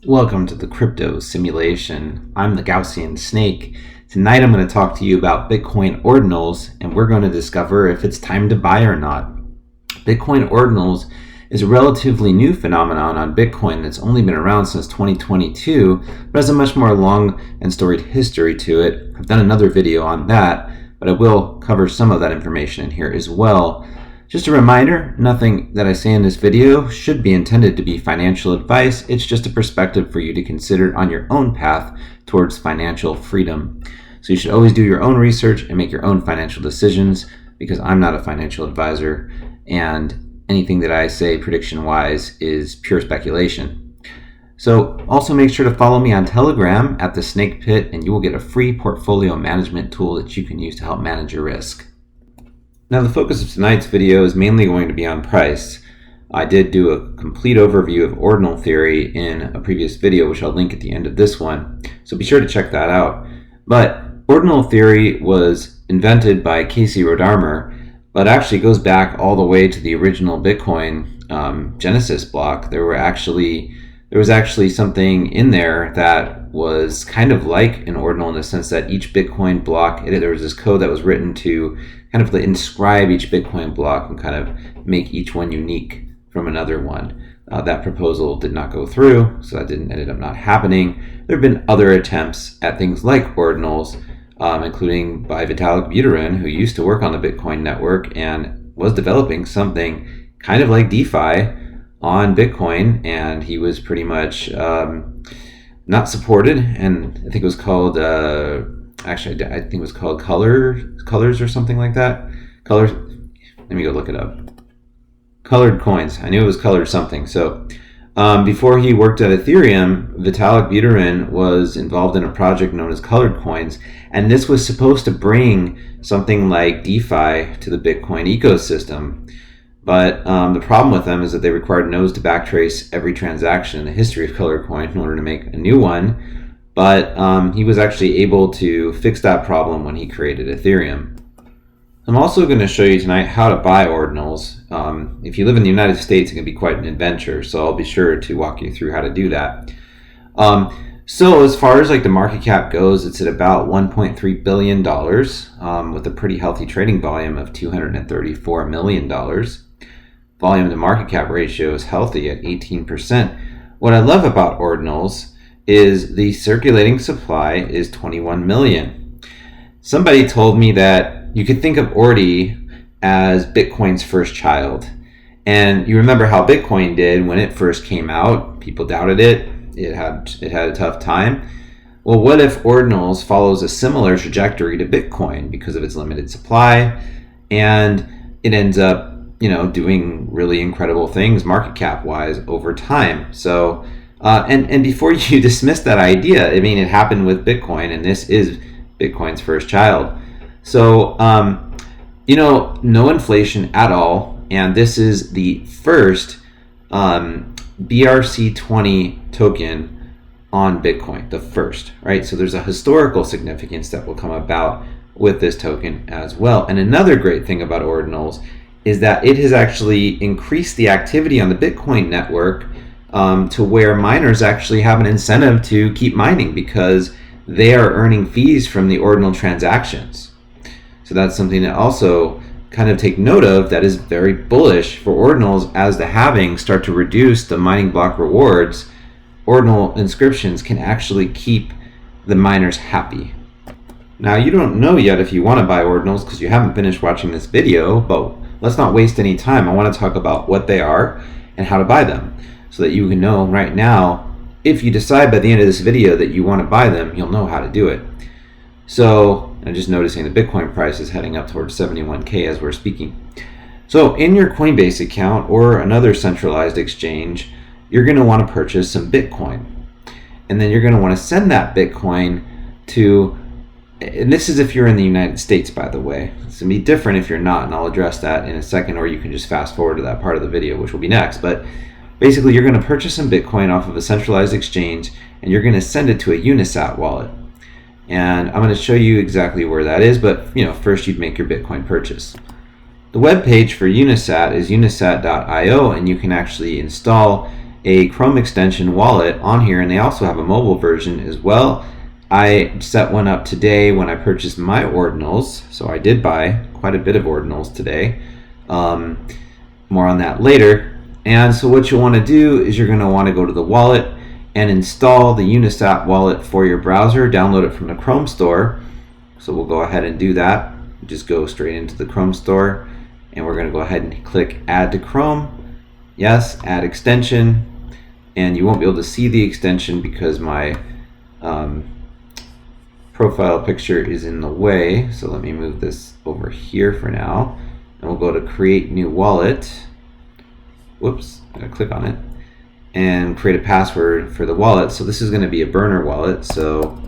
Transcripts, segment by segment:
Welcome to the crypto simulation. I'm the Gaussian snake. Tonight I'm going to talk to you about Bitcoin ordinals, and we're going to discover if it's time to buy or not. Bitcoin ordinals is a relatively new phenomenon on Bitcoin that's only been around since 2022, but has a much more long and storied history to it. I've done another video on that, but I will cover some of that information in here as well. Just a reminder, nothing that I say in this video should be intended to be financial advice. It's just a perspective for you to consider on your own path towards financial freedom. So you should always do your own research and make your own financial decisions, because I'm not a financial advisor, and anything that I say prediction-wise is pure speculation. So also make sure to follow me on Telegram at the Snake Pit, and you will get a free portfolio management tool that you can use to help manage your risk. Now, the focus of tonight's video is mainly going to be on price. I did do a complete overview of ordinal theory in a previous video, which I'll link at the end of this one, so be sure to check that out. But ordinal theory was invented by Casey Rodarmor, but actually goes back all the way to the original Bitcoin Genesis block. There was actually something in there that was kind of like an ordinal, in the sense that each Bitcoin block, there was this code that was written to kind of inscribe each Bitcoin block and kind of make each one unique from another one. That proposal did not go through, so that ended up not happening. There have been other attempts at things like ordinals, including by Vitalik Buterin, who used to work on the Bitcoin network and was developing something kind of like DeFi on Bitcoin, and he was pretty much not supported, and I think it was called I think it was called colors or something like that. Colors. Let me go look it up. Colored coins. I knew it was colored something. So before he worked at Ethereum, Vitalik Buterin was involved in a project known as Colored Coins, and this was supposed to bring something like DeFi to the Bitcoin ecosystem. But the problem with them is that they required nodes to backtrace every transaction in the history of Colored Coin in order to make a new one. But he was actually able to fix that problem when he created Ethereum. I'm also going to show you tonight how to buy ordinals. If you live in the United States, it can be quite an adventure, so I'll be sure to walk you through how to do that. So as far as the market cap goes, it's at about $1.3 billion with a pretty healthy trading volume of $234 million. Volume to market cap ratio is healthy at 18%. What I love about ordinals is the circulating supply is 21 million. Somebody told me that you could think of ORDI as Bitcoin's first child. And you remember how Bitcoin did when it first came out. People doubted it. It had a tough time. Well, what if ordinals follows a similar trajectory to Bitcoin because of its limited supply, and it ends up doing really incredible things market cap wise over time? So and before you dismiss that idea, I mean, it happened with Bitcoin, and this is Bitcoin's first child. So, no inflation at all, and this is the first BRC20 token on Bitcoin, the first, right? So there's a historical significance that will come about with this token as well. And another great thing about ordinals is that it has actually increased the activity on the Bitcoin network to where miners actually have an incentive to keep mining because they are earning fees from the ordinal transactions. So that's something to also kind of take note of, that is very bullish for ordinals. As the halving start to reduce the mining block rewards, ordinal inscriptions can actually keep the miners happy. Now, you don't know yet if you want to buy ordinals because you haven't finished watching this video, but let's not waste any time. I want to talk about what they are and how to buy them, so that you can know right now, if you decide by the end of this video that you want to buy them, you'll know how to do it. So I'm just noticing the Bitcoin price is heading up towards 71K as we're speaking. So in your Coinbase account or another centralized exchange, you're going to want to purchase some Bitcoin. And then you're going to want to send that Bitcoin to, and this is if you're in the United States, by the way. It's going to be different if you're not, and I'll address that in a second, or you can just fast forward to that part of the video, which will be next. But basically, you're going to purchase some Bitcoin off of a centralized exchange, and you're going to send it to a Unisat wallet. And I'm going to show you exactly where that is, but first you'd make your Bitcoin purchase. The web page for Unisat is unisat.io, and you can actually install a Chrome extension wallet on here, and they also have a mobile version as well. I set one up today when I purchased my ordinals, so I did buy quite a bit of ordinals today. More on that later. And so what you want to do is you're going to want to go to the wallet and install the Unisat wallet for your browser, download it from the Chrome store. So we'll go ahead and do that. Just go straight into the Chrome store, and we're going to go ahead and click add to Chrome. Yes, add extension, and you won't be able to see the extension because my profile picture is in the way. So let me move this over here for now, and we'll go to create new wallet. Whoops, I'm going to click on it and create a password for the wallet. So this is going to be a burner wallet, so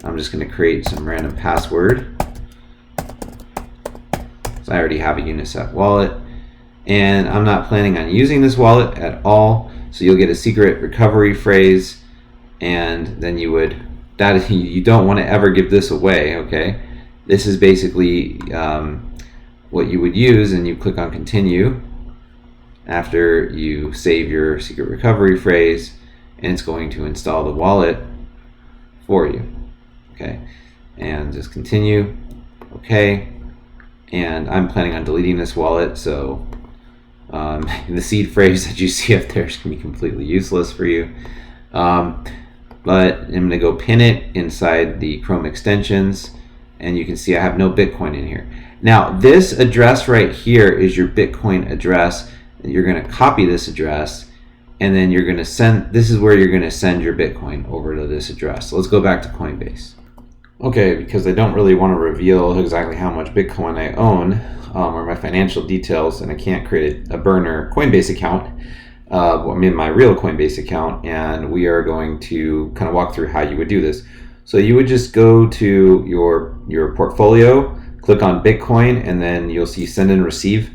I'm just going to create some random password. So I already have a Unisat wallet, and I'm not planning on using this wallet at all. So you'll get a secret recovery phrase, and then you don't want to ever give this away, okay? This is basically what you would use, and you click on continue after you save your secret recovery phrase, and it's going to install the wallet for you, okay? And just continue, okay? And I'm planning on deleting this wallet, so the seed phrase that you see up there is going to be completely useless for you. But I'm going to go pin it inside the Chrome extensions, and you can see I have no Bitcoin in here. Now this address right here is your Bitcoin address. You're going to copy this address, and then you're going to send, this is where you're going to send your Bitcoin over to this address. So let's go back to Coinbase. Okay, because I don't really want to reveal exactly how much Bitcoin I own or my financial details, and I can't create a burner Coinbase account. I mean my real Coinbase account, and we are going to kind of walk through how you would do this. So you would just go to your portfolio, click on Bitcoin, and then you'll see send and receive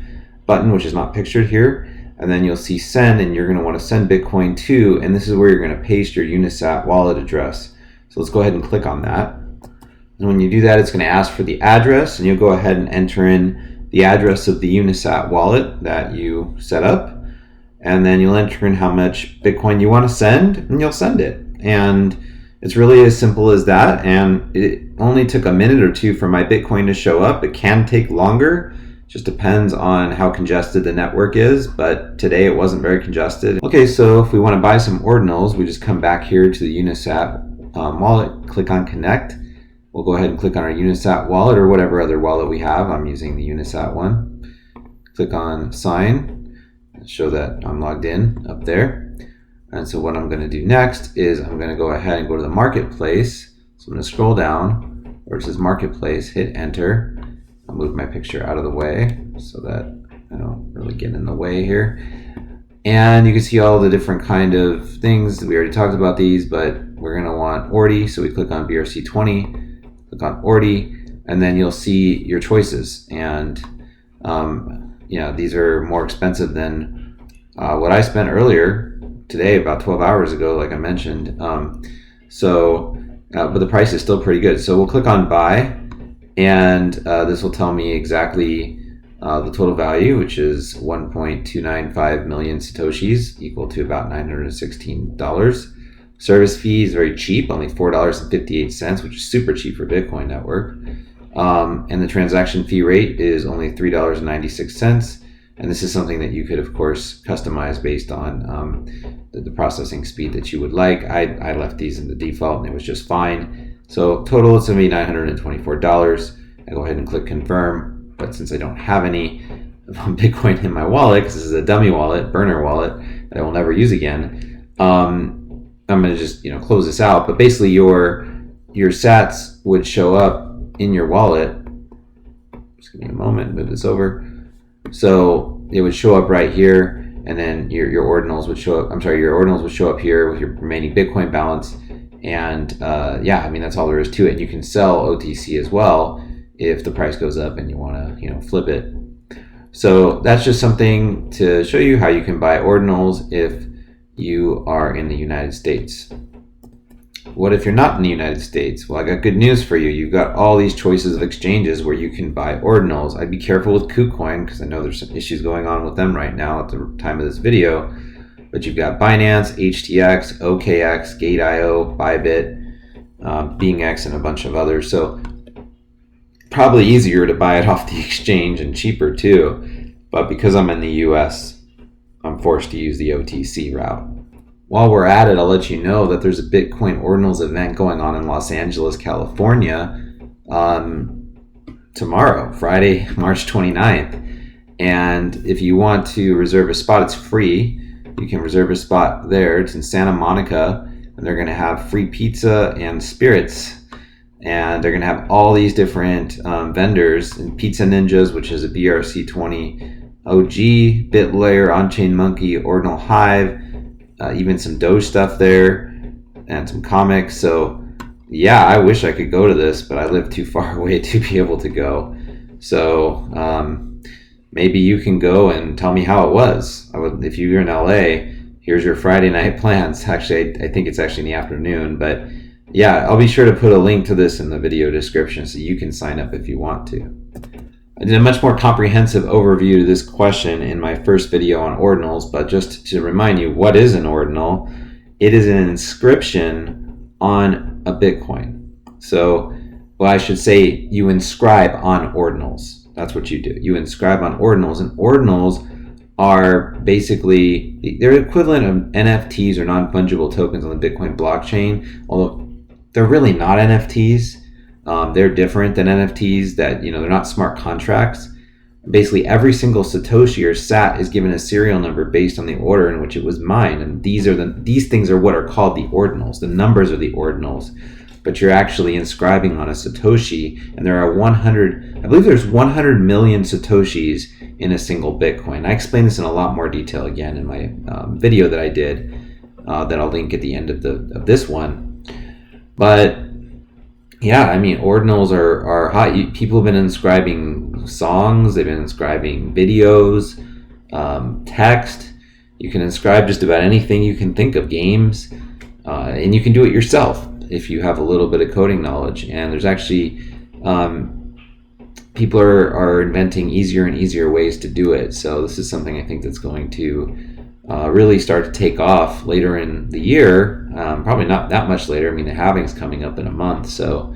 button, which is not pictured here, and then you'll see send, and you're going to want to send Bitcoin to, and this is where you're going to paste your Unisat wallet address. So let's go ahead and click on that. And when you do that, it's going to ask for the address, and you'll go ahead and enter in the address of the Unisat wallet that you set up, and then you'll enter in how much Bitcoin you want to send, and you'll send it. And it's really as simple as that, and it only took a minute or two for my Bitcoin to show up. It can take longer, just depends on how congested the network is, but today it wasn't very congested. Okay, so if we want to buy some ordinals, we just come back here to the Unisat wallet, click on connect. We'll go ahead and click on our Unisat wallet or whatever other wallet we have. I'm using the Unisat one. Click on sign, show that I'm logged in up there. And so what I'm going to do next is I'm going to go ahead and go to the marketplace. So I'm going to scroll down where it says marketplace, hit enter. I'll move my picture out of the way so that I don't really get in the way here. And you can see all the different kind of things. We already talked about these, but we're going to want ORDI. So we click on BRC20, click on ORDI, and then you'll see your choices. And these are more expensive than what I spent earlier today, about 12 hours ago, like I mentioned. But the price is still pretty good. So we'll click on buy. And this will tell me exactly the total value, which is 1.295 million satoshis, equal to about $916. Service fee is very cheap, only $4.58, which is super cheap for Bitcoin network. And the transaction fee rate is only $3.96. And this is something that you could, of course, customize based on the processing speed that you would like. I left these in the default, and it was just fine. So total, it's going to be $924. I go ahead and click confirm, but since I don't have any Bitcoin in my wallet, because this is a dummy wallet, burner wallet that I will never use again, I'm going to just close this out. But basically, your sats would show up in your wallet. Just give me a moment, move this over. So it would show up right here, and then your ordinals would show up. Your ordinals would show up here with your remaining Bitcoin balance. And that's all there is to it. You can sell OTC as well if the price goes up and you want to flip it. So that's just something to show you how you can buy ordinals if you are in the United States. What if you're not in the United States? Well, I got good news for you. You've got all these choices of exchanges where you can buy ordinals. I'd be careful with KuCoin because I know there's some issues going on with them right now at the time of this video. But you've got Binance, HTX, OKX, Gate.io, Bybit, BingX, and a bunch of others. So probably easier to buy it off the exchange and cheaper too. But because I'm in the US, I'm forced to use the OTC route. While we're at it, I'll let you know that there's a Bitcoin Ordinals event going on in Los Angeles, California, tomorrow, Friday, March 29th. And if you want to reserve a spot, it's free. You can reserve a spot there. It's in Santa Monica, and they're going to have free pizza and spirits. And they're going to have all these different vendors, and Pizza Ninjas, which is a BRC20 OG, BitLayer, On-Chain Monkey, Ordinal Hive, even some Doge stuff there, and some comics. So yeah, I wish I could go to this, but I live too far away to be able to go. So maybe you can go and tell me how it was. If you're in LA, here's your Friday night plans. Actually, I think it's actually in the afternoon, but yeah, I'll be sure to put a link to this in the video description so you can sign up if you want to. I did a much more comprehensive overview to this question in my first video on ordinals, but just to remind you, what is an ordinal? It is an inscription on a Bitcoin. So, well, I should say you inscribe on ordinals. That's what you do. You inscribe on ordinals, and ordinals are basically, they're equivalent of NFTs or non-fungible tokens on the Bitcoin blockchain, although they're really not NFTs. They're different than NFTs, that, they're not smart contracts. Basically, every single Satoshi or Sat is given a serial number based on the order in which it was mined, and these things are what are called the ordinals. The numbers are the ordinals. But you're actually inscribing on a Satoshi, and there are 100, I believe there's 100 million Satoshis in a single Bitcoin. I explain this in a lot more detail again in my video that I did, that I'll link at the end of this one. But yeah, I mean, ordinals are hot. People have been inscribing songs, they've been inscribing videos, text. You can inscribe just about anything you can think of, games, and you can do it yourself if you have a little bit of coding knowledge. And there's actually people are inventing easier and easier ways to do it. So this is something I think that's going to really start to take off later in the year. Probably not that much later. I mean, the halving's coming up in a month, so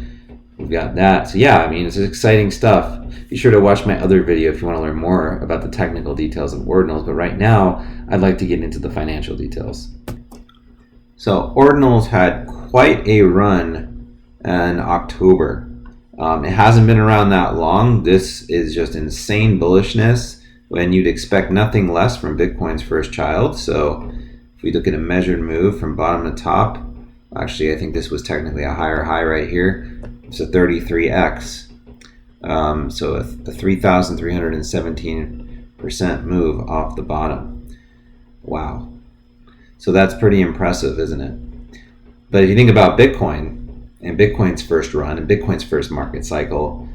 we've got that. So yeah, I mean, it's exciting stuff. Be sure to watch my other video if you want to learn more about the technical details of ordinals. But right now, I'd like to get into the financial details. So ordinals had quite a run in October. It hasn't been around that long. This is just insane bullishness when you'd expect nothing less from Bitcoin's first child. So if we look at a measured move from bottom to top, actually I think this was technically a higher high right here. It's a 33x. So a 3,317% move off the bottom. Wow. So that's pretty impressive, isn't it? But if you think about Bitcoin and Bitcoin's first run and Bitcoin's first market cycle,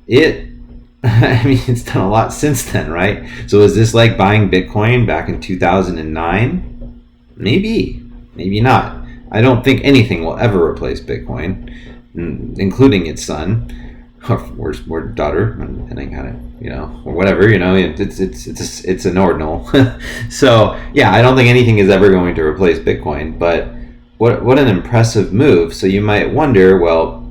it's done a lot since then, right? So is this like buying Bitcoin back in 2009? Maybe, maybe not. I don't think anything will ever replace Bitcoin, including its son or daughter, depending on it, or whatever, it's an ordinal. So yeah, I don't think anything is ever going to replace Bitcoin, but what an impressive move. So you might wonder, well,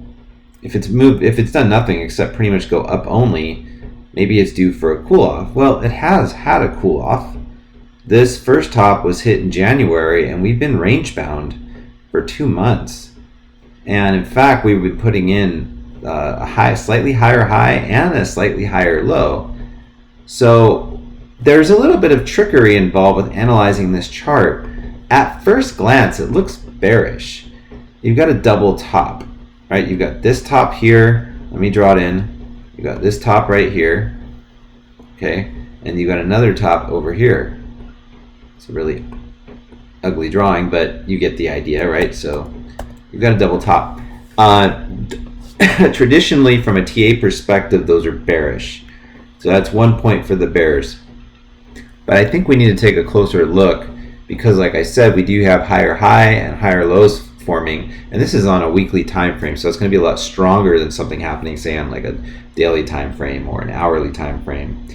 if it's done nothing except pretty much go up only, maybe it's due for a cool off. Well, it has had a cool off. This first top was hit in January, and we've been range bound for 2 months. And in fact, we've been putting in a slightly higher high and a slightly higher low. So there's a little bit of trickery involved with analyzing this chart. At first glance, it looks bearish. You've got a double top, right? You've got this top here. Let me draw it in. You got this top right here, okay, and you got another top over here. It's a really ugly drawing, but you get the idea, right? So you've got a double top. Traditionally, from a TA perspective, those are bearish. So that's 1 point for the bears. But I think we need to take a closer look because, like I said, we do have higher high and higher lows forming, and this is on a weekly time frame, so it's going to be a lot stronger than something happening, say, on like a daily time frame or an hourly time frame.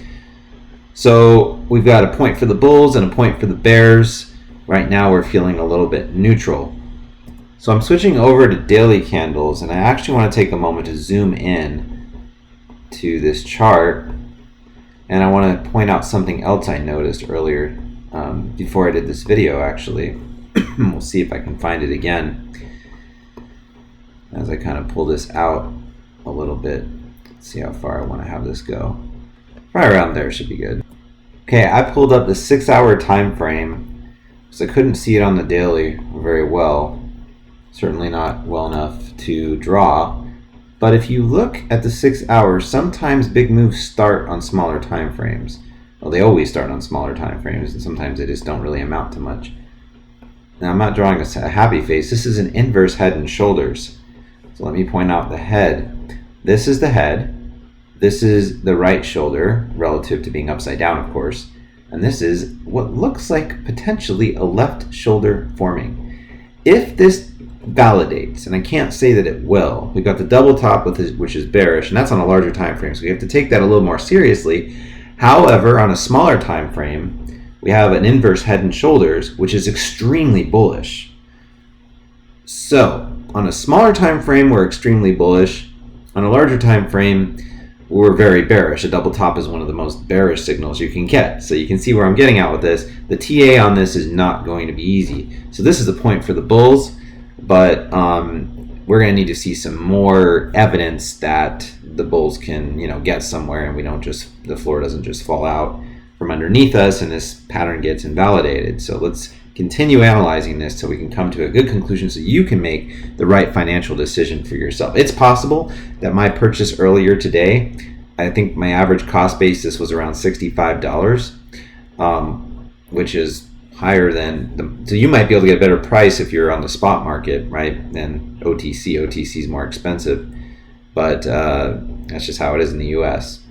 So we've got a point for the bulls and a point for the bears. Right now we're feeling a little bit neutral. So I'm switching over to daily candles, and I actually want to take a moment to zoom in to this chart, and I want to point out something else I noticed earlier before I did this video actually. We'll see if I can find it again as I kind of pull this out a little bit. Let's see how far I want to have this go. Right around there should be good. Okay, I pulled up the 6-hour time frame because I couldn't see it on the daily very well. Certainly not well enough to draw. But if you look at the 6 hours, sometimes big moves start on smaller time frames. Well, they always start on smaller time frames, and sometimes they just don't really amount to much. Now, I'm not drawing a happy face. This is an inverse head and shoulders. So let me point out the head. This is the head. This is the right shoulder, relative to being upside down, of course. And this is what looks like potentially a left shoulder forming. If this validates, and I can't say that it will, we've got the double top, which is bearish, and that's on a larger time frame, so we have to take that a little more seriously. However, on a smaller time frame, we have an inverse head and shoulders, which is extremely bullish. So, on a smaller time frame, we're extremely bullish. On a larger time frame, we're very bearish. A double top is one of the most bearish signals you can get. So you can see where I'm getting at with this. The TA on this is not going to be easy. So this is the point for the bulls, but we're going to need to see some more evidence that the bulls can, get somewhere, and the floor doesn't just fall out from underneath us and this pattern gets invalidated. So let's continue analyzing this till we can come to a good conclusion so you can make the right financial decision for yourself. It's possible that my purchase earlier today, I think my average cost basis was around $65, which is higher than so you might be able to get a better price if you're on the spot market, right, than OTC. OTC is more expensive, but that's just how it is in the US.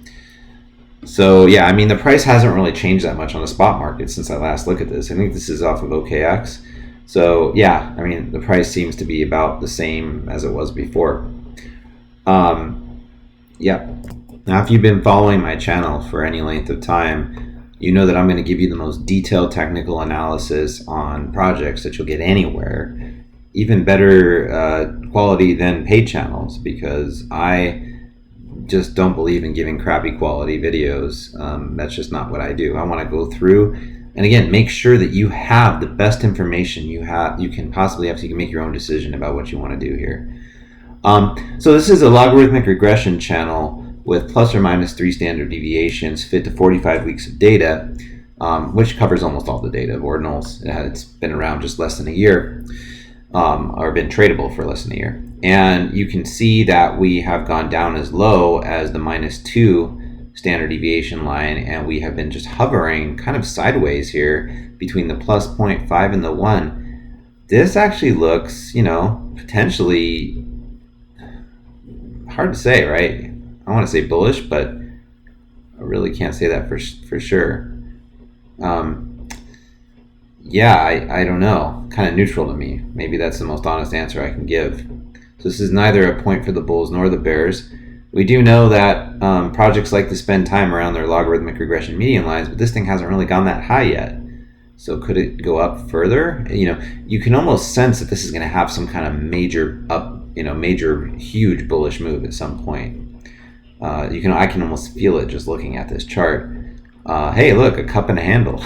So yeah, I mean, the price hasn't really changed that much on the spot market since I last looked at this. I think this is off of OKX. So yeah, I mean, the price seems to be about the same as it was before. Yeah. Now, if you've been following my channel for any length of time, you know that I'm going to give you the most detailed technical analysis on projects that you'll get anywhere, even better quality than paid channels, because I just don't believe in giving crappy quality videos. That's just not what I do. I want to go through and again make sure that you have the best information you can possibly have, so you can make your own decision about what you want to do here. So this is a logarithmic regression channel with plus or minus 3 standard deviations fit to 45 weeks of data, which covers almost all the data of ordinals. It's been around just less than a year, or been tradable for less than a year. And you can see that we have gone down as low as the -2 standard deviation line, and we have been just hovering kind of sideways here between the plus 0.5 and the 1. This actually looks, potentially hard to say, right? I want to say bullish, but I really can't say that for sure. Yeah, I don't know. Kind of neutral to me. Maybe that's the most honest answer I can give. So this is neither a point for the bulls nor the bears. We do know that projects like to spend time around their logarithmic regression median lines, but this thing hasn't really gone that high yet. So could it go up further? You can almost sense that this is going to have some kind of major huge bullish move at some point. I can almost feel it just looking at this chart. Hey, look, a cup and a handle.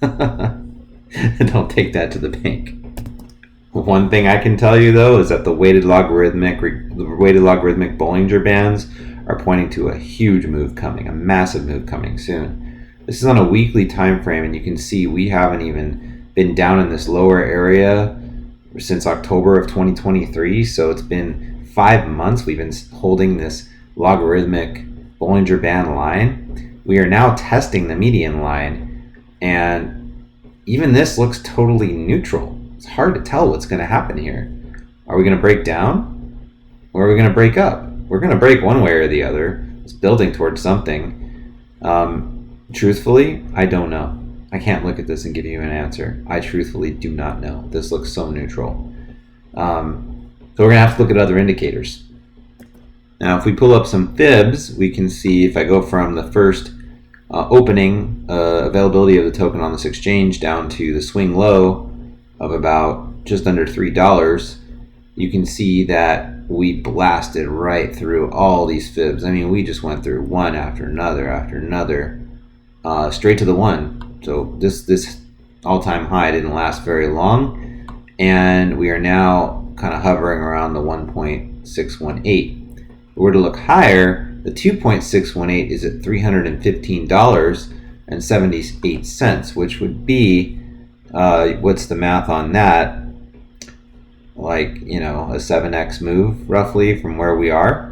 Don't take that to the bank. One thing I can tell you though is that the weighted logarithmic Bollinger Bands are pointing to a huge move coming, a massive move coming soon. This is on a weekly time frame, and you can see we haven't even been down in this lower area since October of 2023. So it's been 5 months we've been holding this logarithmic Bollinger Band line. We are now testing the median line, and even this looks totally neutral. It's hard to tell what's going to happen here. Are we going to break down, or are we going to break up? We're going to break one way or the other. It's building towards something. Truthfully, I don't know. I can't look at this and give you an answer. I truthfully do not know. This looks so neutral. So we're going to have to look at other indicators. Now, if we pull up some fibs, we can see if I go from the first opening availability of the token on this exchange down to the swing low of about just under $3, you can see that we blasted right through all these fibs. I mean, we just went through one after another, straight to the one. So this all-time high didn't last very long, and we are now kind of hovering around the 1.618. If we were to look higher, the 2.618 is at $315.78, which would be, what's the math on that? Like, you know, a 7x move roughly from where we are.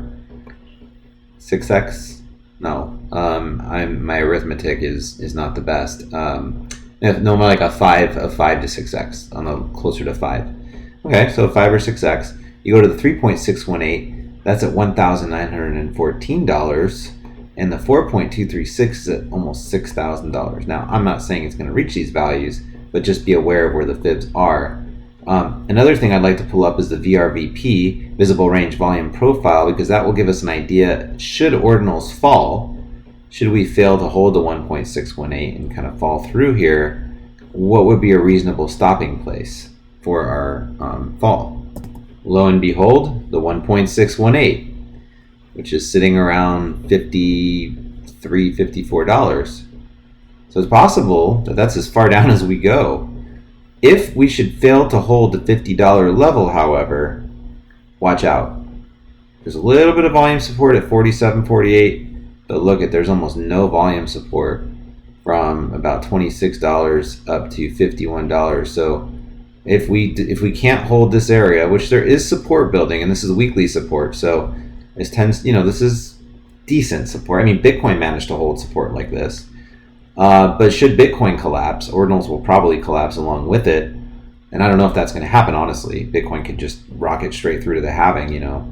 6x? No, my arithmetic is not the best. No, more like a 5 to 6x, on the closer to 5. Okay, so 5 or 6x. You go to the 3.618. That's at $1,914, and the 4.236 is at almost $6,000. Now, I'm not saying it's going to reach these values, but just be aware of where the fibs are. Another thing I'd like to pull up is the VRVP, Visible Range Volume Profile, because that will give us an idea, should ordinals fall, should we fail to hold the 1.618 and kind of fall through here, what would be a reasonable stopping place for our fall? Lo and behold, the 1.618, which is sitting around $53, $54. So it's possible that that's as far down as we go. If we should fail to hold the $50 level, however, watch out. There's a little bit of volume support at 47, 48, but look at, there's almost no volume support from about $26 up to $51. So if we can't hold this area, which there is support building, and this is weekly support, so this tends, you know, this is decent support. I mean, Bitcoin managed to hold support like this, but should Bitcoin collapse, ordinals will probably collapse along with it, and I don't know if that's going to happen. Honestly, Bitcoin could just rocket straight through to the halving, you know,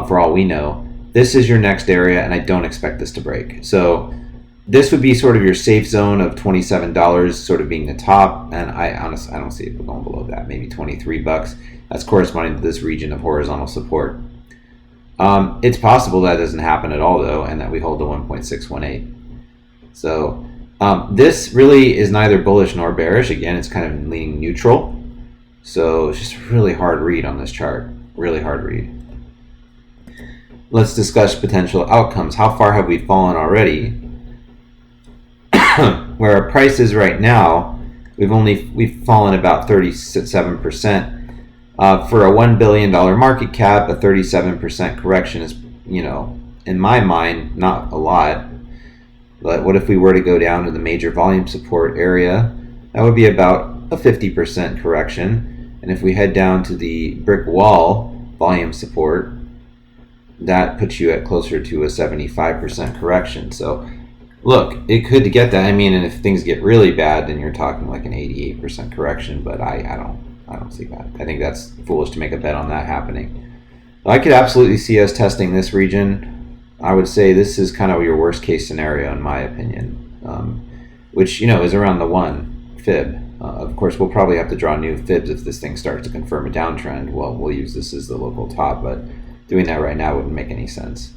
for all we know. This is your next area, and I don't expect this to break. So this would be sort of your safe zone of $27 sort of being the top, and I honestly, I don't see it going below that, maybe $23. That's corresponding to this region of horizontal support. It's possible that doesn't happen at all, though, and that we hold the 1.618. So this really is neither bullish nor bearish. Again, it's kind of leaning neutral. So it's just a really hard read on this chart, really hard read. Let's discuss potential outcomes. How far have we fallen already? Where our price is right now, we've fallen about 37%. For a $1 billion market cap, a 37% correction is, you know, in my mind, not a lot. But what if we were to go down to the major volume support area? That would be about a 50% correction. And if we head down to the brick wall volume support, that puts you at closer to a 75% correction. So look, it could get that. I mean, and if things get really bad, then you're talking like an 88% correction, but I don't see that. I think that's foolish to make a bet on that happening. I could absolutely see us testing this region. I would say this is kind of your worst case scenario in my opinion, which, you know, is around the 1 fib. Of course, we'll probably have to draw new fibs if this thing starts to confirm a downtrend. Well, we'll use this as the local top, but doing that right now wouldn't make any sense.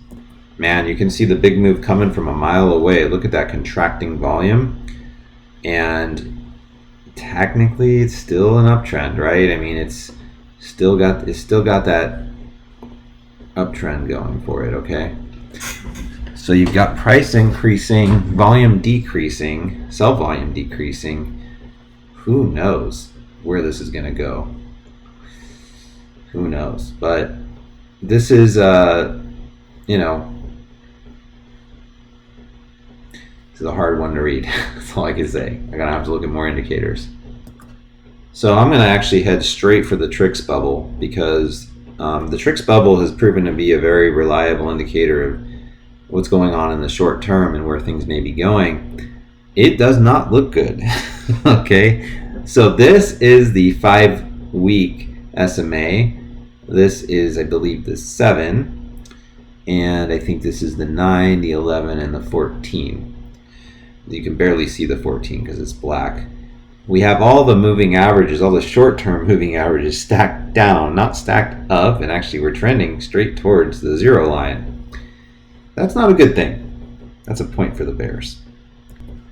Man, you can see the big move coming from a mile away. Look at that contracting volume, and technically it's still an uptrend, right? I mean, it's still got that uptrend going for it. Okay, so you've got price increasing, volume decreasing, sell volume decreasing. Who knows where this is going to go? Who knows? But this is you know, this is a hard one to read. That's all I can say. I'm gonna have to look at more indicators. So I'm gonna actually head straight for the Trix bubble, because the Trix bubble has proven to be a very reliable indicator of what's going on in the short term and where things may be going. It does not look good. Okay, so this is the 5-week SMA. This is, I believe, the 7. And I think this is the 9, the 11, and the 14. You can barely see the 14 because it's black. We have all the moving averages, all the short-term moving averages stacked down, not stacked up, and actually we're trending straight towards the 0 line. That's not a good thing. That's a point for the bears.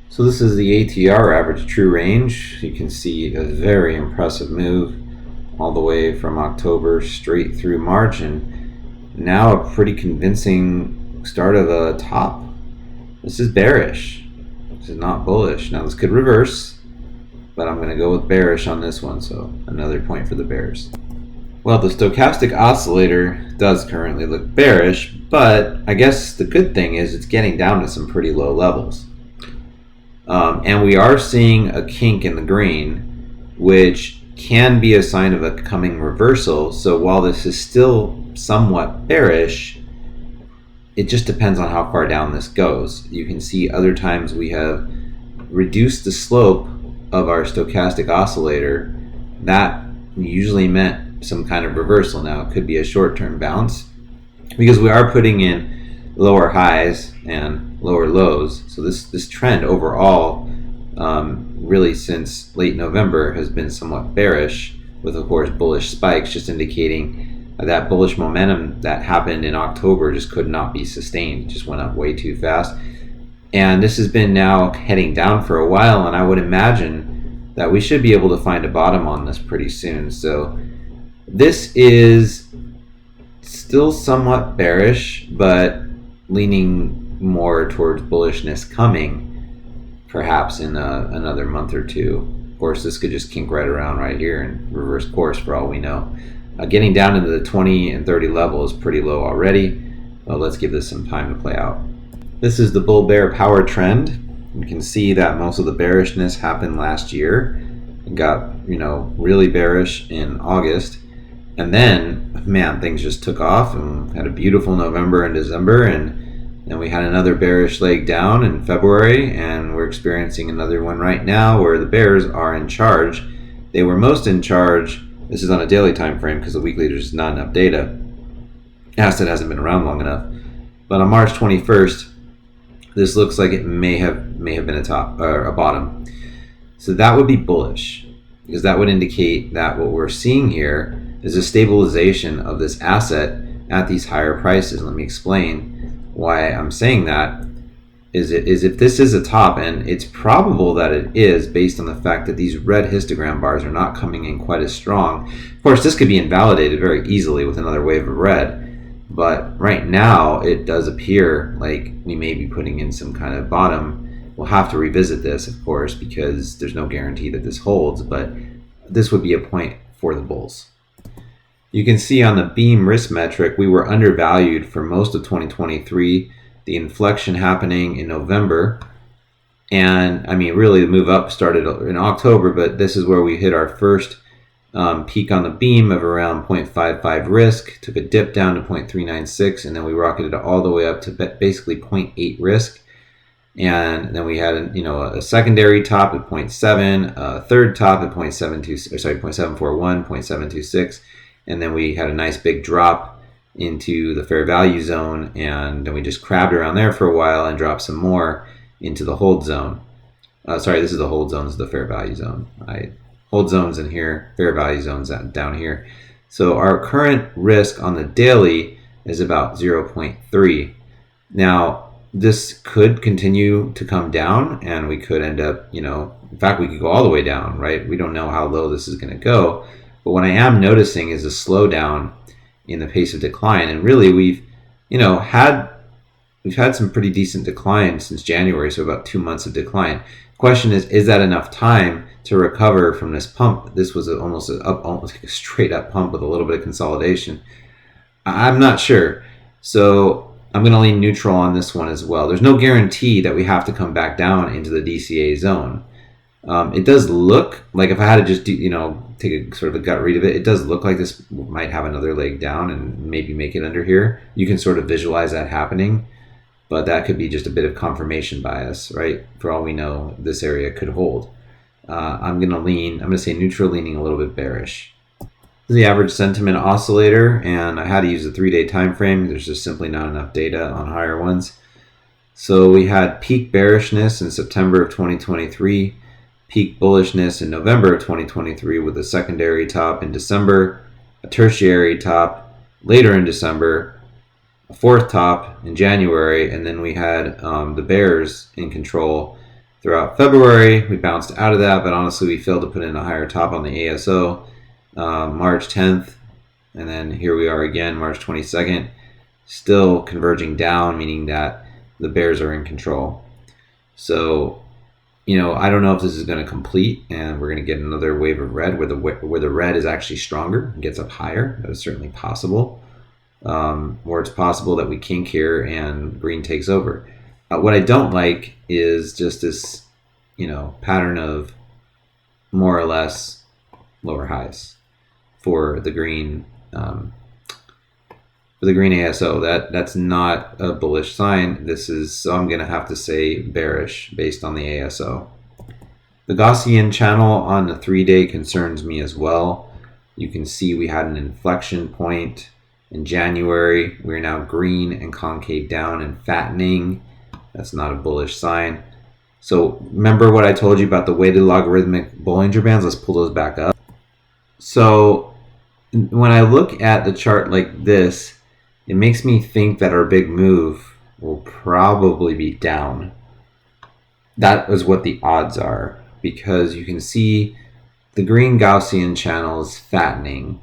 So this is the ATR, average true range. You can see a very impressive move all the way from October straight through March, and now a pretty convincing start of a top. This is bearish. This is not bullish. Now this could reverse, but I'm going to go with bearish on this one, so another point for the bears. Well, the stochastic oscillator does currently look bearish, but I guess the good thing is it's getting down to some pretty low levels. And we are seeing a kink in the green, which can be a sign of a coming reversal. So while this is still somewhat bearish, it just depends on how far down this goes. You can see other times we have reduced the slope of our stochastic oscillator. That usually meant some kind of reversal. Now it could be a short-term bounce because we are putting in lower highs and lower lows. So this trend overall, really since late November, has been somewhat bearish, with of course bullish spikes, just indicating that bullish momentum that happened in October just could not be sustained. It just went up way too fast. And this has been now heading down for a while, and I would imagine that we should be able to find a bottom on this pretty soon. So this is still somewhat bearish, but leaning more towards bullishness coming perhaps in another month or two. Of course, this could just kink right around right here and reverse course for all we know. Getting down into the 20 and 30 level is pretty low already. Well, let's give this some time to play out. This is the bull bear power trend. You can see that most of the bearishness happened last year. It got, really bearish in August. And then, man, things just took off and had a beautiful November and December, and then we had another bearish leg down in February, and we're experiencing another one right now where the bears are in charge. They were most in charge. This is on a daily time frame because the weekly there's not enough data. Asset hasn't been around long enough. But on March 21st, this looks like it may have been a top or a bottom. So that would be bullish, because that would indicate that what we're seeing here is a stabilization of this asset at these higher prices. Let me explain why I'm saying that. Is if this is a top, and it's probable that it is based on the fact that these red histogram bars are not coming in quite as strong. Of course, this could be invalidated very easily with another wave of red, but right now it does appear like we may be putting in some kind of bottom. We'll have to revisit this, of course, because there's no guarantee that this holds, but this would be a point for the bulls. You can see on the beam risk metric, we were undervalued for most of 2023. The inflection happening in November, and I mean, really the move up started in October, but this is where we hit our first peak on the beam of around 0.55 risk, took a dip down to 0.396, and then we rocketed all the way up to basically 0.8 risk. And then we had a secondary top at 0.7, a third top at 0.741, 0.726, and then we had a nice big drop into the fair value zone, and then we just crabbed around there for a while and dropped some more into the hold zone. This is the hold zone, this is the fair value zone. Hold zones in here, fair value zones down here. So our current risk on the daily is about 0.3. Now, this could continue to come down, and we could end up, in fact, we could go all the way down, right? We don't know how low this is going to go. But what I am noticing is a slowdown in the pace of decline, and really we've had some pretty decent decline since January, so about 2 months of decline. Question is that enough time to recover from this pump? This was almost like a straight up pump with a little bit of consolidation. I'm not sure, so I'm going to lean neutral on this one as well. There's no guarantee that we have to come back down into the DCA zone. It does look like, if I had to just take a sort of a gut read of it, it does look like this might have another leg down and maybe make it under here. You can sort of visualize that happening, but that could be just a bit of confirmation bias, right? For all we know, this area could hold. I'm going to say neutral, leaning a little bit bearish. This is the average sentiment oscillator, and I had to use a 3-day time frame. There's just simply not enough data on higher ones. So we had peak bearishness in September of 2023, peak bullishness in November of 2023 with a secondary top in December, a tertiary top later in December, a fourth top in January, and then we had the bears in control throughout February. We bounced out of that, but honestly, we failed to put in a higher top on the ASO March 10th. And then here we are again, March 22nd, still converging down, meaning that the bears are in control. So, I don't know if this is going to complete and we're going to get another wave of red where the red is actually stronger and gets up higher. That is certainly possible. Or it's possible that we kink here and green takes over. What I don't like is just this, pattern of more or less lower highs for the green ASO. That's not a bullish sign. So I'm going to have to say bearish based on the ASO. The Gaussian channel on the 3-day concerns me as well. You can see we had an inflection point in January. We're now green and concave down and fattening. That's not a bullish sign. So remember what I told you about the weighted logarithmic Bollinger Bands? Let's pull those back up. So when I look at the chart like this, it makes me think that our big move will probably be down. That is what the odds are, because you can see the green Gaussian channel is fattening.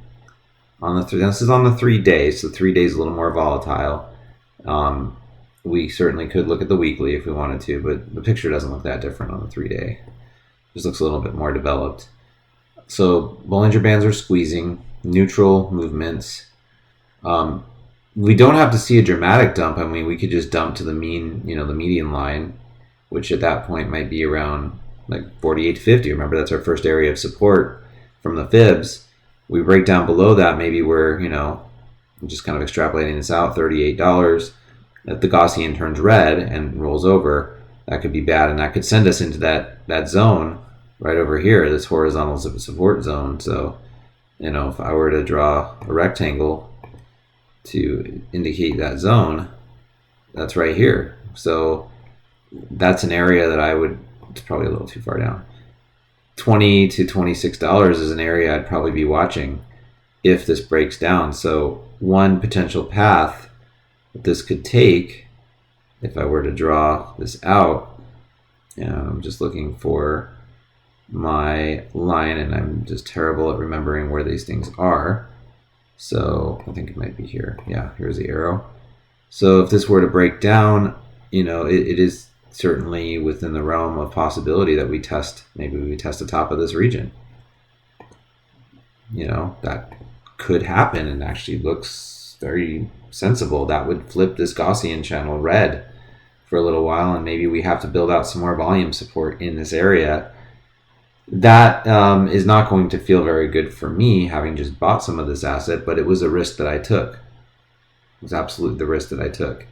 This is on the 3 days, so 3 days is a little more volatile. We certainly could look at the weekly if we wanted to, but the picture doesn't look that different on the 3-day. Just looks a little bit more developed. So Bollinger Bands are squeezing, neutral movements. We don't have to see a dramatic dump. I mean, we could just dump to the mean, the median line, which at that point might be around like 48.50. Remember, that's our first area of support from the fibs. We break down below that, maybe we're, just kind of extrapolating this out, $38. If the Gaussian turns red and rolls over, that could be bad, and that could send us into that zone right over here, this horizontal support zone. So, if I were to draw a rectangle to indicate that zone, that's right here. So that's an area that it's probably a little too far down. $20 to $26 is an area I'd probably be watching if this breaks down. So one potential path that this could take, if I were to draw this out, I'm just looking for my line, and I'm just terrible at remembering where these things are. So I think it might be here. Yeah, here's the arrow. So if this were to break down, it is certainly within the realm of possibility that maybe we test the top of this region. That could happen and actually looks very sensible. That would flip this Gaussian channel red for a little while, and maybe we have to build out some more volume support in this area. That is not going to feel very good for me, having just bought some of this asset, but it was a risk that I took. It was absolutely the risk that I took.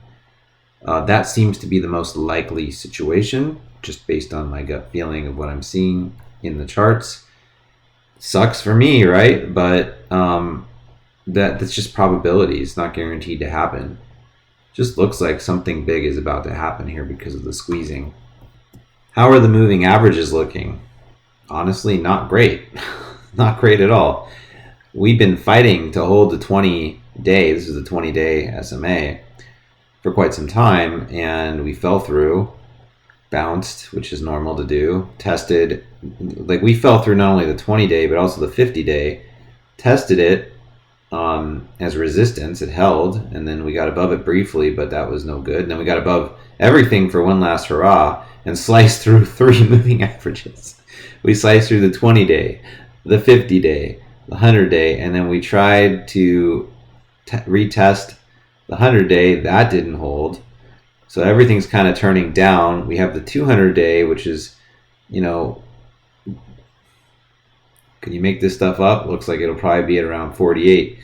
That seems to be the most likely situation, just based on my gut feeling of what I'm seeing in the charts. Sucks for me, right? But that's just probability. It's not guaranteed to happen. Just looks like something big is about to happen here because of the squeezing. How are the moving averages looking? Honestly, not great. Not great at all. We've been fighting to hold the 20-day, this is the 20-day SMA, for quite some time, and we fell through, bounced, which is normal to do, tested, we fell through not only the 20-day, but also the 50-day, tested it as resistance. It held, and then we got above it briefly, but that was no good. And then we got above everything for one last hurrah and sliced through 3 moving averages. We sliced through the 20-day, the 50-day, the 100-day, and then we tried to retest the 100-day. That didn't hold. So everything's kind of turning down. We have the 200-day, which is, can you make this stuff up? Looks like it'll probably be at around 48.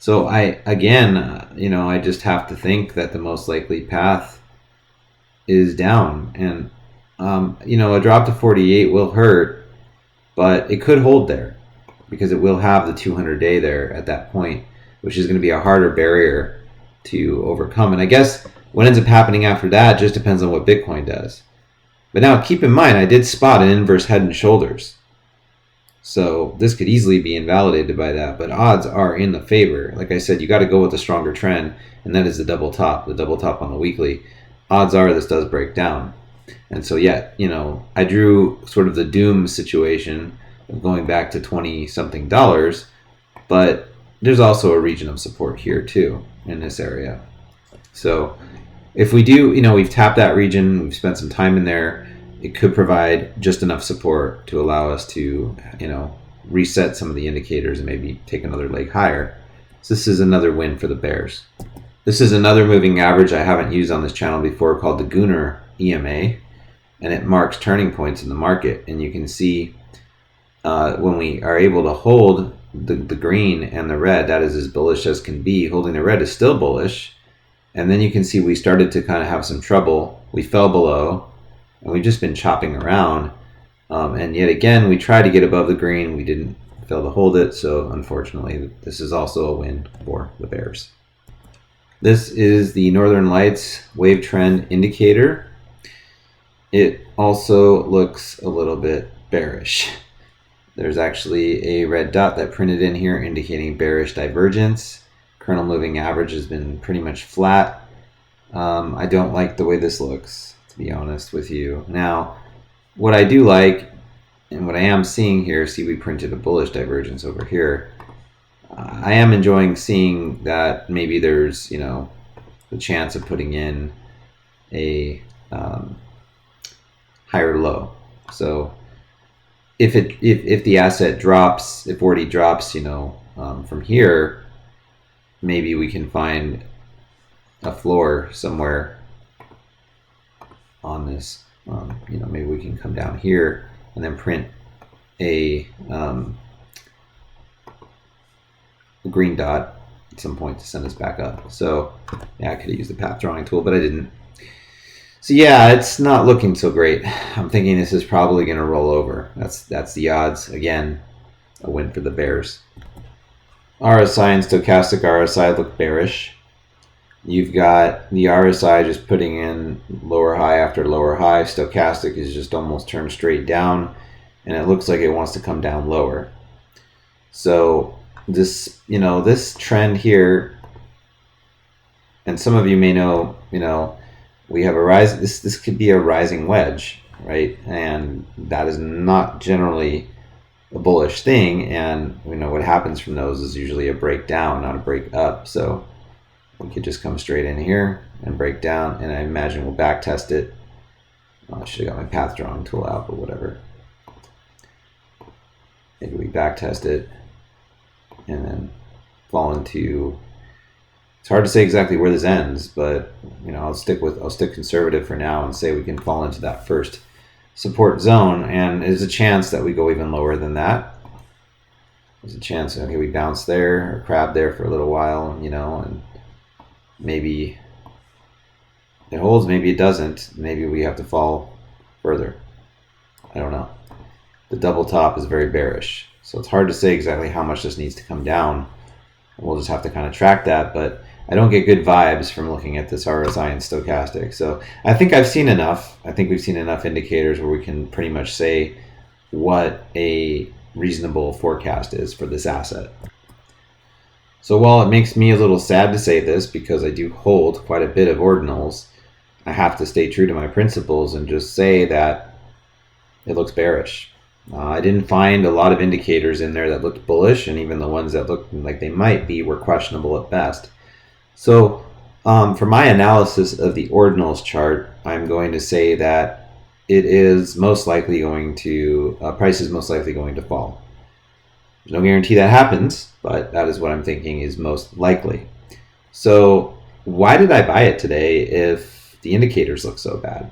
So I just have to think that the most likely path is down. And, a drop to 48 will hurt, but it could hold there because it will have the 200-day there at that point, which is going to be a harder barrier to overcome. And I guess what ends up happening after that just depends on what Bitcoin does. But now keep in mind, I did spot an inverse head and shoulders. So this could easily be invalidated by that, but odds are in the favor. Like I said, you got to go with a stronger trend, and that is the double top on the weekly. Odds are this does break down. And so, yeah, you know, I drew sort of the doom situation of going back to 20 something dollars, but there's also a region of support here too in this area. So if we do, you know, we've tapped that region, we've spent some time in there, it could provide just enough support to allow us to, you know, reset some of the indicators and maybe take another leg higher. So this is another win for the bears. This is another moving average I haven't used on this channel before called the Gunnar EMA, and it marks turning points in the market. And you can see when we are able to hold the green and the red, that is as bullish as can be. Holding the red is still bullish. And then you can see we started to kind of have some trouble. We fell below, and we've just been chopping around. And yet again, we tried to get above the green. We didn't fail to hold it. So unfortunately, this is also a win for the bears. This is the Northern Lights wave trend indicator. It also looks a little bit bearish. There's actually a red dot that printed in here indicating bearish divergence. Kernel moving average has been pretty much flat. I don't like the way this looks, to be honest with you. Now, what I do like, and what I am seeing here, see we printed a bullish divergence over here. I am enjoying seeing that maybe there's, you know, the chance of putting in a higher low. So if the asset drops, if ORDI drops, you know, from here, maybe we can find a floor somewhere on this. You know, maybe we can come down here and then print a green dot at some point to send us back up. So yeah, I could have used the path drawing tool, but I didn't. So yeah, it's not looking so great. I'm thinking this is probably going to roll over. That's the odds. Again, a win for the bears. RSI and stochastic RSI look bearish. You've got the RSI just putting in lower high after lower high. Stochastic is just almost turned straight down, and it looks like it wants to come down lower. So this, you know, this trend here, and some of you may know, you know, we have a rise. This could be a rising wedge, right? And that is not generally a bullish thing. And you know what happens from those is usually a breakdown, not a break up. So we could just come straight in here and break down, and I imagine we'll back test it. I should have got my path drawing tool out, but whatever. Maybe we back test it and then fall into, it's hard to say exactly where this ends, but you know, I'll stick conservative for now and say we can fall into that first support zone, and there's a chance that we go even lower than that. There's a chance, okay, we bounce there or crab there for a little while, you know, and maybe it holds, maybe it doesn't. Maybe we have to fall further. I don't know. The double top is very bearish, so it's hard to say exactly how much this needs to come down. We'll just have to kind of track that, but I don't get good vibes from looking at this RSI and stochastic. So I think I've seen enough. I think we've seen enough indicators where we can pretty much say what a reasonable forecast is for this asset. So while it makes me a little sad to say this, because I do hold quite a bit of ordinals, I have to stay true to my principles and just say that it looks bearish. I didn't find a lot of indicators in there that looked bullish, and even the ones that looked like they might be were questionable at best. So for my analysis of the ordinals chart, I'm going to say that it is most likely going to, price is most likely going to fall. There's no guarantee that happens, but that is what I'm thinking is most likely. So why did I buy it today if the indicators look so bad?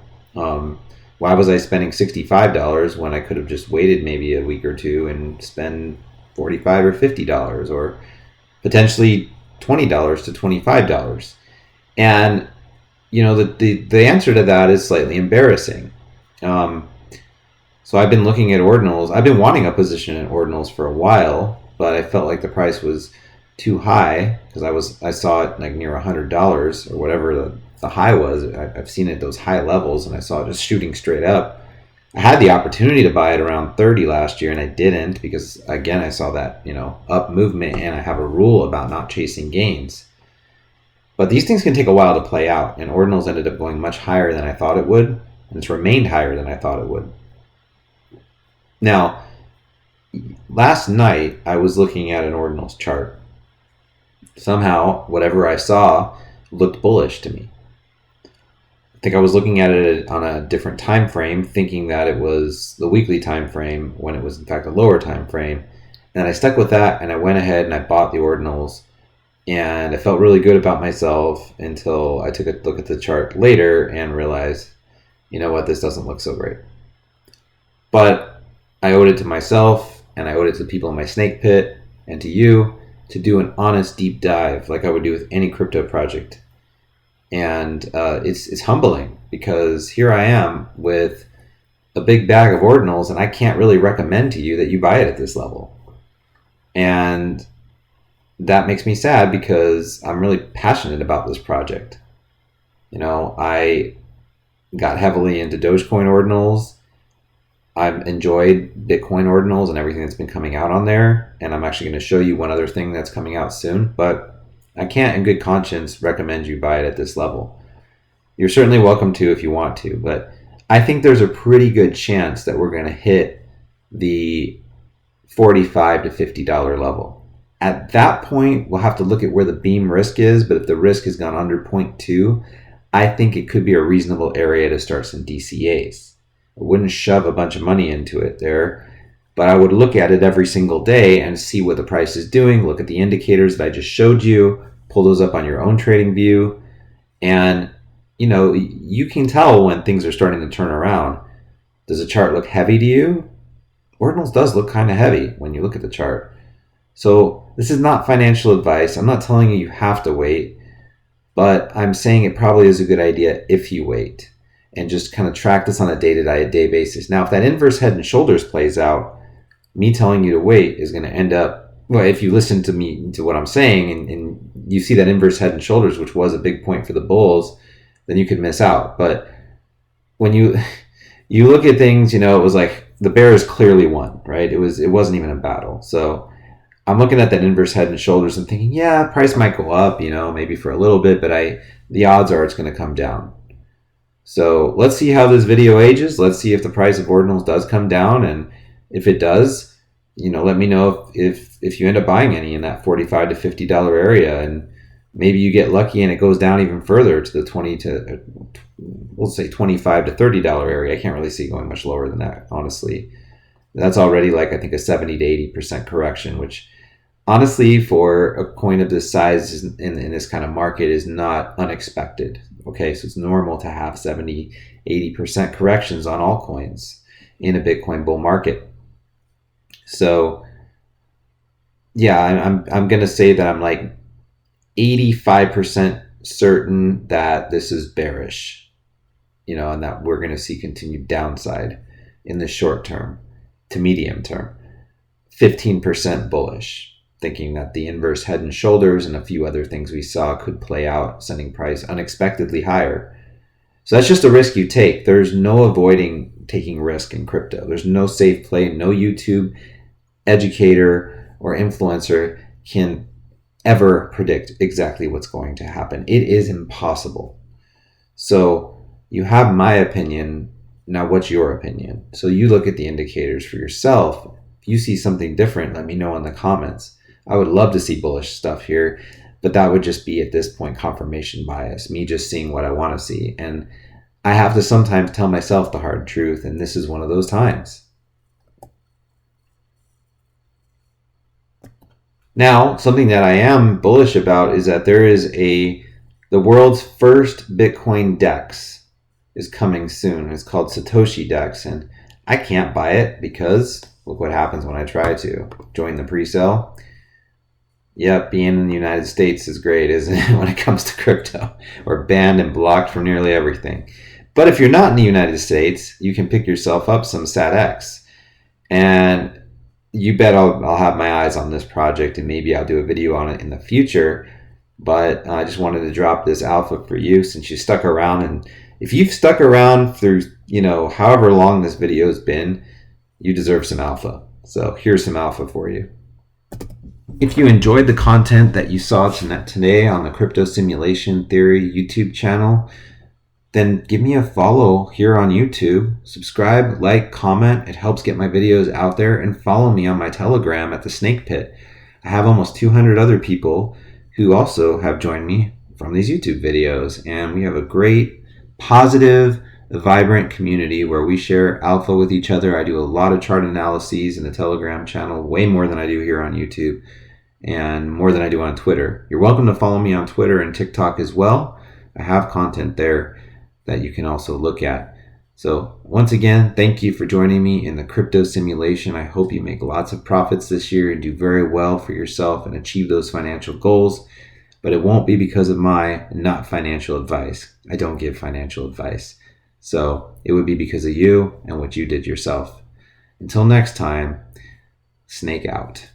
Why was I spending $65 when I could have just waited maybe a week or two and spend $45 or $50 or potentially $20 to $25? And you know, the answer to that is slightly embarrassing. So I've been looking at ordinals. I've been wanting a position in ordinals for a while, but I felt like the price was too high because I saw it like near $100 or whatever the high was. I've seen it at those high levels, and I saw it just shooting straight up. I had the opportunity to buy it around 30 last year, and I didn't because, again, I saw that, you know, up movement, and I have a rule about not chasing gains. But these things can take a while to play out, and ordinals ended up going much higher than I thought it would. and it's remained higher than I thought it would. Now, last night I was looking at an Ordinals chart. Somehow, whatever I saw looked bullish to me. I think I was looking at it on a different time frame, thinking that it was the weekly time frame when it was in fact a lower time frame. And I stuck with that, and I went ahead and I bought the Ordinals, and I felt really good about myself until I took a look at the chart later and realized, you know what, this doesn't look so great. But I owed it to myself, and I owed it to the people in my snake pit and to you to do an honest deep dive like I would do with any crypto project. And it's humbling, because here I am with a big bag of Ordinals, and I can't really recommend to you that you buy it at this level. And that makes me sad, because I'm really passionate about this project. You know, I got heavily into Dogecoin Ordinals. I've enjoyed Bitcoin Ordinals and everything that's been coming out on there. And I'm actually going to show you one other thing that's coming out soon. But I can't in good conscience recommend you buy it at this level. You're certainly welcome to if you want to. But I think there's a pretty good chance that we're going to hit the $45 to $50 level. At that point, we'll have to look at where the beam risk is. But if the risk has gone under 0.2, I think it could be a reasonable area to start some DCAs. I wouldn't shove a bunch of money into it there, but I would look at it every single day and see what the price is doing, look at the indicators that I just showed you, pull those up on your own trading view, and you know, you can tell when things are starting to turn around. Does the chart look heavy to you? Ordinals does look kind of heavy when you look at the chart. So this is not financial advice. I'm not telling you have to wait, but I'm saying it probably is a good idea if you wait and just kind of track this on a day-to-day basis. Now, if that inverse head and shoulders plays out, me telling you to wait is going to end up, well, if you listen to me, to what I'm saying, and you see that inverse head and shoulders, which was a big point for the bulls, then you could miss out. But when you look at things, you know, it was like the bears clearly won, right? It wasn't even a battle. So I'm looking at that inverse head and shoulders and thinking, yeah, price might go up, you know, maybe for a little bit, but the odds are it's going to come down. So let's see how this video ages. Let's see if the price of Ordinals does come down, and if it does, you know, let me know if you end up buying any in that $45 to $50 area, and maybe you get lucky and it goes down even further to the we'll say $25 to $30 area. I can't really see it going much lower than that, honestly. That's already like, I think, a 70 to 80% correction, which honestly for a coin of this size in this kind of market is not unexpected. Okay, so it's normal to have 70, 80% corrections on all coins in a Bitcoin bull market. So yeah, I'm going to say that I'm like 85% certain that this is bearish, you know, and that we're going to see continued downside in the short term to medium term. 15% bullish, thinking that the inverse head and shoulders and a few other things we saw could play out, sending price unexpectedly higher. So that's just a risk you take. There's no avoiding taking risk in crypto. There's no safe play. No YouTube educator or influencer can ever predict exactly what's going to happen. It is impossible. So you have my opinion. Now, what's your opinion? So you look at the indicators for yourself. If you see something different, let me know in the comments. I would love to see bullish stuff here, but that would just be at this point confirmation bias, me just seeing what I want to see. And I have to sometimes tell myself the hard truth, and this is one of those times. Now, something that I am bullish about is that there is the world's first Bitcoin DEX is coming soon. It's called Satoshi DEX, and I can't buy it because look what happens when I try to join the pre-sale. Yep, being in the United States is great, isn't it, when it comes to crypto? We're banned and blocked from nearly everything. But if you're not in the United States, you can pick yourself up some SatX. And you bet I'll have my eyes on this project, and maybe I'll do a video on it in the future. But I just wanted to drop this alpha for you since you stuck around. And if you've stuck around through, you know, however long this video has been, you deserve some alpha. So here's some alpha for you. If you enjoyed the content that you saw today on the Crypto Simulation Theory YouTube channel, then give me a follow here on YouTube. Subscribe, like, comment. It helps get my videos out there. And follow me on my Telegram at the Snake Pit. I have almost 200 other people who also have joined me from these YouTube videos. And we have a great, positive, vibrant community where we share alpha with each other. I do a lot of chart analyses in the Telegram channel, way more than I do here on YouTube and more than I do on Twitter. You're welcome to follow me on Twitter and TikTok as well. I have content there that you can also look at. So once again, thank you for joining me in the crypto simulation. I hope you make lots of profits this year and do very well for yourself and achieve those financial goals. But it won't be because of my not financial advice. I don't give financial advice. So it would be because of you and what you did yourself. Until next time, snake out.